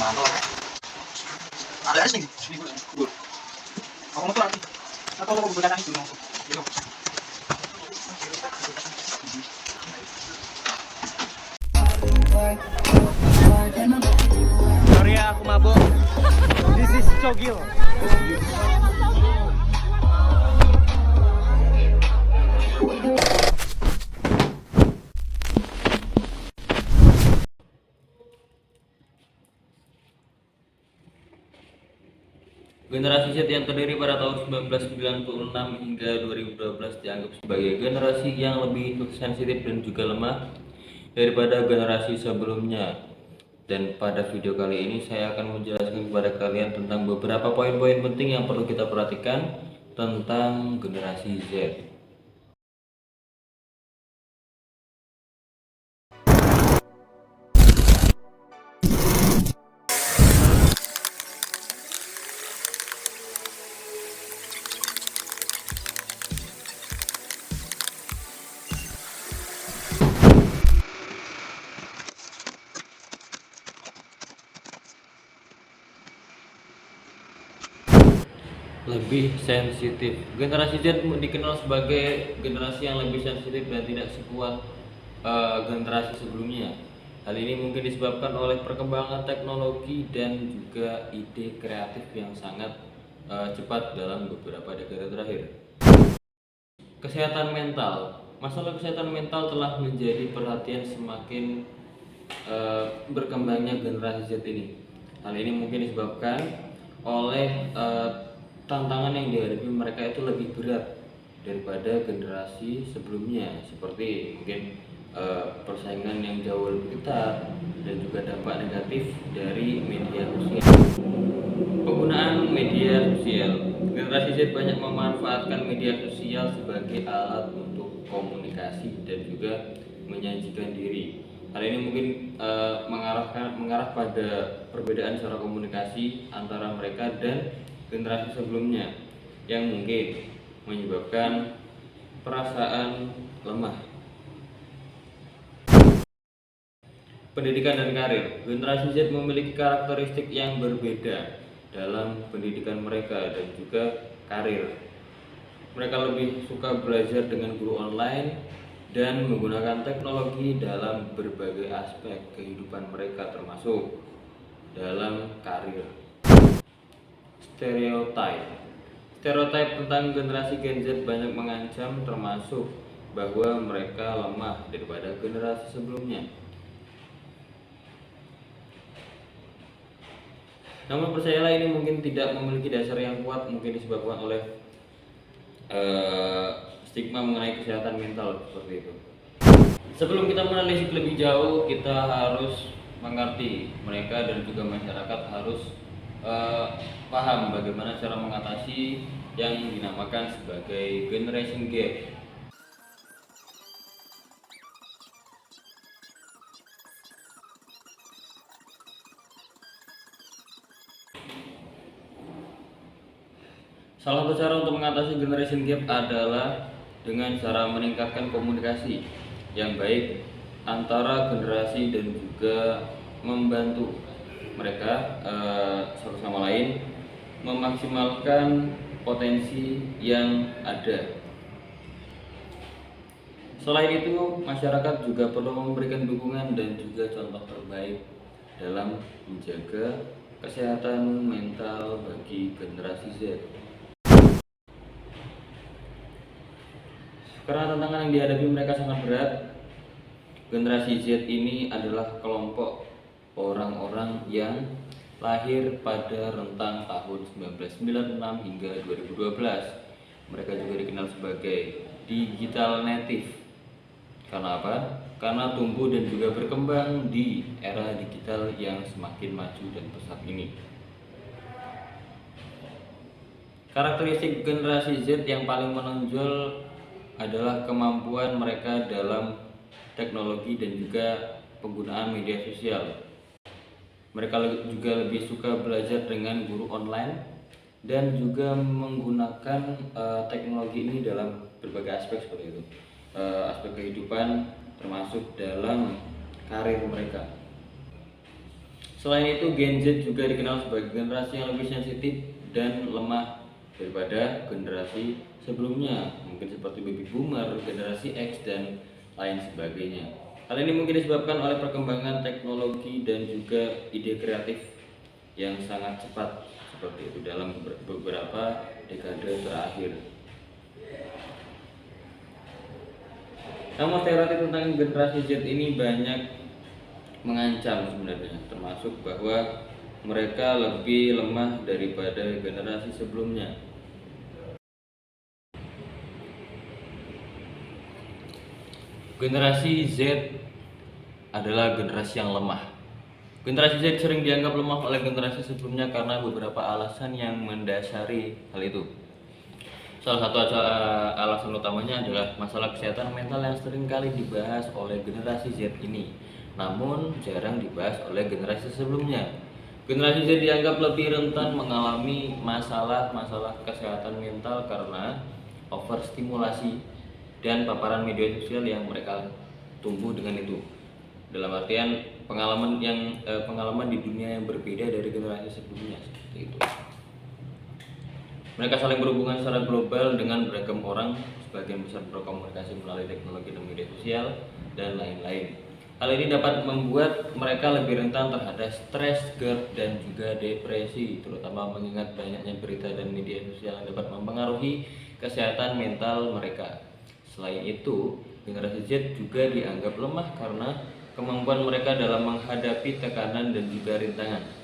Ada sih, seminggu. Aku mau tuh nanti. Atau mau begadang itu mau. Gitu. Sorry ya, aku mabuk. This is Cogil. Generasi Z yang terdiri pada tahun 1996 hingga 2012 dianggap sebagai generasi yang lebih sensitif dan juga lemah daripada generasi sebelumnya. Dan pada video kali ini saya akan menjelaskan kepada kalian tentang beberapa poin-poin penting yang perlu kita perhatikan tentang generasi Z. Lebih sensitif. Generasi Z dikenal sebagai generasi yang lebih sensitif dan tidak sekuat generasi sebelumnya. Hal ini mungkin disebabkan oleh perkembangan teknologi dan juga ide kreatif yang sangat cepat dalam beberapa dekade terakhir. Kesehatan mental. Masalah kesehatan mental telah menjadi perhatian semakin berkembangnya generasi Z ini. Hal ini mungkin disebabkan oleh tantangan yang dihadapi mereka itu lebih berat daripada generasi sebelumnya, seperti mungkin persaingan yang jauh lebih ketat dan juga dampak negatif dari media sosial. Penggunaan media sosial. Generasi Z banyak memanfaatkan media sosial sebagai alat untuk komunikasi dan juga menyajikan diri. Hal ini mungkin mengarah pada perbedaan cara komunikasi antara mereka dan generasi sebelumnya yang mungkin menyebabkan perasaan lemah. Pendidikan dan karir. Generasi Z memiliki karakteristik yang berbeda dalam pendidikan mereka dan juga karir. Mereka lebih suka belajar dengan guru online dan menggunakan teknologi dalam berbagai aspek kehidupan mereka, termasuk dalam karir. Stereotip tentang generasi Gen Z banyak mengancam, termasuk bahwa mereka lemah daripada generasi sebelumnya. Namun percayalah, ini mungkin tidak memiliki dasar yang kuat, mungkin disebabkan oleh stigma mengenai kesehatan mental seperti itu. Sebelum kita menelisik lebih jauh, kita harus mengerti mereka dan juga masyarakat harus paham bagaimana cara mengatasi yang dinamakan sebagai generation gap. Salah satu cara untuk mengatasi generation gap adalah dengan cara meningkatkan komunikasi yang baik antara generasi dan juga membantu mereka satu sama lain memaksimalkan potensi yang ada. Selain itu, masyarakat juga perlu memberikan dukungan dan juga contoh terbaik dalam menjaga kesehatan mental bagi generasi Z. Karena tantangan yang dihadapi mereka sangat berat, generasi Z ini adalah kelompok orang-orang yang lahir pada rentang tahun 1996 hingga 2012. Mereka juga dikenal sebagai digital native. Karena apa? Karena tumbuh dan juga berkembang di era digital yang semakin maju dan pesat ini. Karakteristik generasi Z yang paling menonjol adalah kemampuan mereka dalam teknologi dan juga penggunaan media sosial. Mereka juga lebih suka belajar dengan guru online dan juga menggunakan teknologi ini dalam berbagai aspek seperti itu. Aspek kehidupan termasuk dalam karir mereka. Selain itu, Gen Z juga dikenal sebagai generasi yang lebih sensitif dan lemah daripada generasi sebelumnya, mungkin seperti baby boomer, generasi X, dan lain sebagainya. Hal ini mungkin disebabkan oleh perkembangan teknologi dan juga ide kreatif yang sangat cepat seperti itu dalam beberapa dekade terakhir. Namun stereotip tentang generasi Z ini banyak mengancam sebenarnya, termasuk bahwa mereka lebih lemah daripada generasi sebelumnya. Generasi Z adalah generasi yang lemah. Generasi Z sering dianggap lemah oleh generasi sebelumnya karena beberapa alasan yang mendasari hal itu. Salah satu alasan utamanya adalah masalah kesehatan mental yang sering kali dibahas oleh generasi Z ini, namun jarang dibahas oleh generasi sebelumnya. Generasi Z dianggap lebih rentan mengalami masalah-masalah kesehatan mental karena overstimulasi dan paparan media sosial yang mereka tumbuh dengan itu. Dalam artian pengalaman di dunia yang berbeda dari generasi sebelumnya seperti itu. Mereka saling berhubungan secara global dengan beragam orang, sebagian besar berkomunikasi melalui teknologi dan media sosial, dan lain-lain. Hal ini dapat membuat mereka lebih rentan terhadap stres, GERD, dan juga depresi, terutama mengingat banyaknya berita dan media sosial yang dapat mempengaruhi kesehatan mental mereka. Selain itu, generasi Z juga dianggap lemah karena kemampuan mereka dalam menghadapi tekanan dan juga rintangan.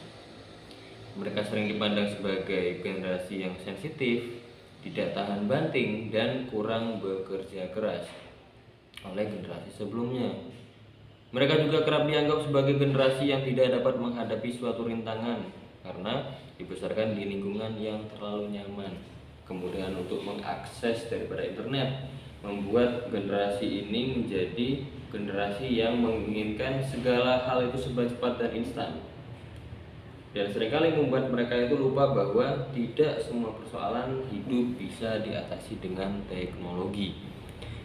Mereka sering dipandang sebagai generasi yang sensitif, tidak tahan banting, dan kurang bekerja keras oleh generasi sebelumnya. Mereka juga kerap dianggap sebagai generasi yang tidak dapat menghadapi suatu rintangan karena dibesarkan di lingkungan yang terlalu nyaman. Kemudian untuk mengakses daripada internet membuat generasi ini menjadi generasi yang menginginkan segala hal itu serba cepat dan instan. Dan seringkali membuat mereka itu lupa bahwa tidak semua persoalan hidup bisa diatasi dengan teknologi.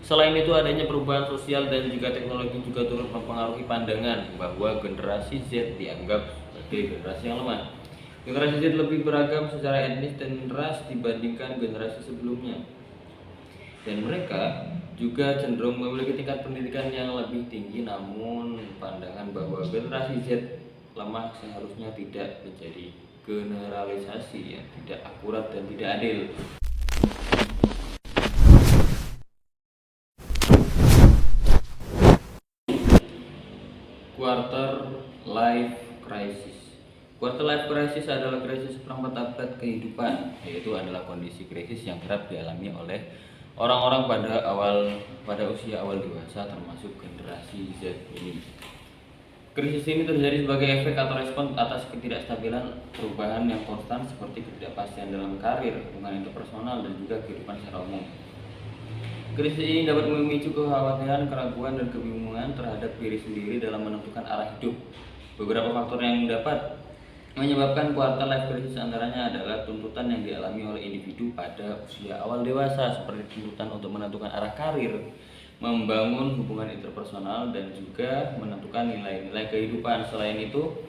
Selain itu, adanya perubahan sosial dan juga teknologi juga turut mempengaruhi pandangan bahwa generasi Z dianggap sebagai generasi yang lemah. Generasi Z lebih beragam secara etnis dan ras dibandingkan generasi sebelumnya. Dan mereka juga cenderung memiliki tingkat pendidikan yang lebih tinggi, namun pandangan bahwa generasi Z lemah seharusnya tidak menjadi generalisasi yang tidak akurat dan tidak adil. Quarter life crisis. Quarter life crisis adalah krisis seperempat abad kehidupan, yaitu adalah kondisi krisis yang kerap dialami oleh orang-orang pada usia awal dewasa, termasuk generasi Z ini. Krisis ini terjadi sebagai efek atau respon atas ketidakstabilan perubahan yang konstan seperti ketidakpastian dalam karir, hubungan interpersonal, dan juga kehidupan secara umum. Krisis ini dapat memicu kekhawatiran, keraguan, dan kebingungan terhadap diri sendiri dalam menentukan arah hidup. Beberapa faktor yang dapat menyebabkan quarter life crisis antaranya adalah tuntutan yang dialami oleh individu pada usia awal dewasa, seperti tuntutan untuk menentukan arah karir, membangun hubungan interpersonal, dan juga menentukan nilai-nilai kehidupan. Selain itu,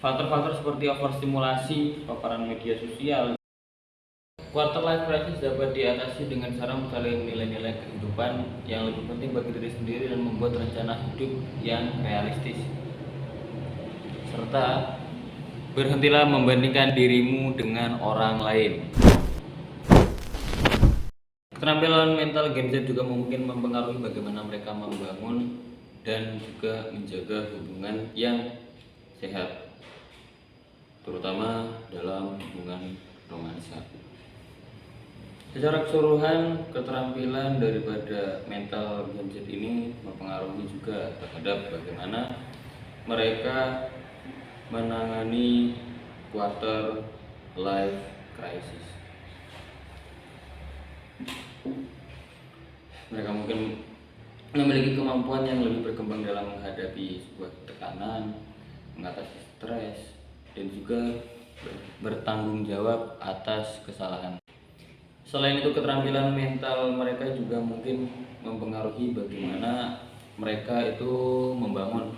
faktor-faktor seperti overstimulasi, paparan media sosial. Quarter life crisis dapat diatasi dengan cara mencari nilai-nilai kehidupan yang lebih penting bagi diri sendiri dan membuat rencana hidup yang realistis. Serta berhentilah membandingkan dirimu dengan orang lain. Keterampilan mental Gen Z juga mungkin mempengaruhi bagaimana mereka membangun dan juga menjaga hubungan yang sehat, terutama dalam hubungan romansa. Secara keseluruhan, keterampilan daripada mental Gen Z ini mempengaruhi juga terhadap bagaimana mereka menangani quarter life crisis. Mereka mungkin memiliki kemampuan yang lebih berkembang dalam menghadapi sebuah tekanan, mengatasi stres, dan juga bertanggung jawab atas kesalahan. Selain itu, keterampilan mental mereka juga mungkin mempengaruhi bagaimana mereka itu membangun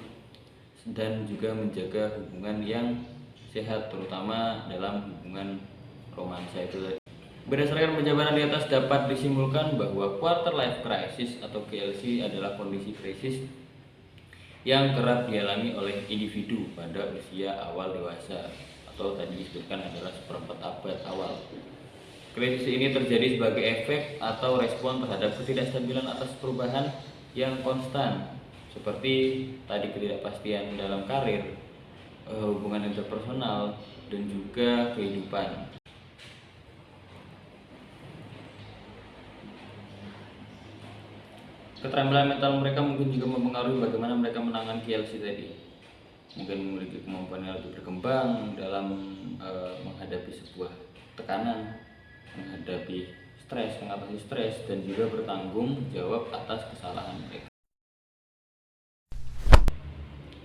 dan juga menjaga hubungan yang sehat, terutama dalam hubungan romansa itu tadi. Berdasarkan penjabaran di atas dapat disimpulkan bahwa quarter life crisis atau KLC adalah kondisi krisis yang kerap dialami oleh individu pada usia awal dewasa atau tadi disebutkan adalah seperempat abad awal. Krisis ini terjadi sebagai efek atau respon terhadap ketidakstabilan atas perubahan yang konstan seperti tadi ketidakpastian dalam karir, hubungan interpersonal, dan juga kehidupan. Keterampilan mental mereka mungkin juga mempengaruhi bagaimana mereka menangani KLC tadi. Mungkin memiliki kemampuan yang lebih berkembang dalam menghadapi sebuah tekanan, menghadapi stres, mengatasi stres, dan juga bertanggung jawab atas kesalahan mereka.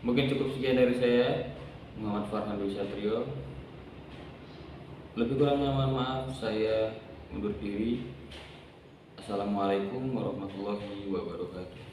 Mungkin cukup sekian dari saya, Muhammad Farhan Dwi Satrio. Lebih kurangnya mohon maaf, saya undur diri. Assalamualaikum warahmatullahi wabarakatuh.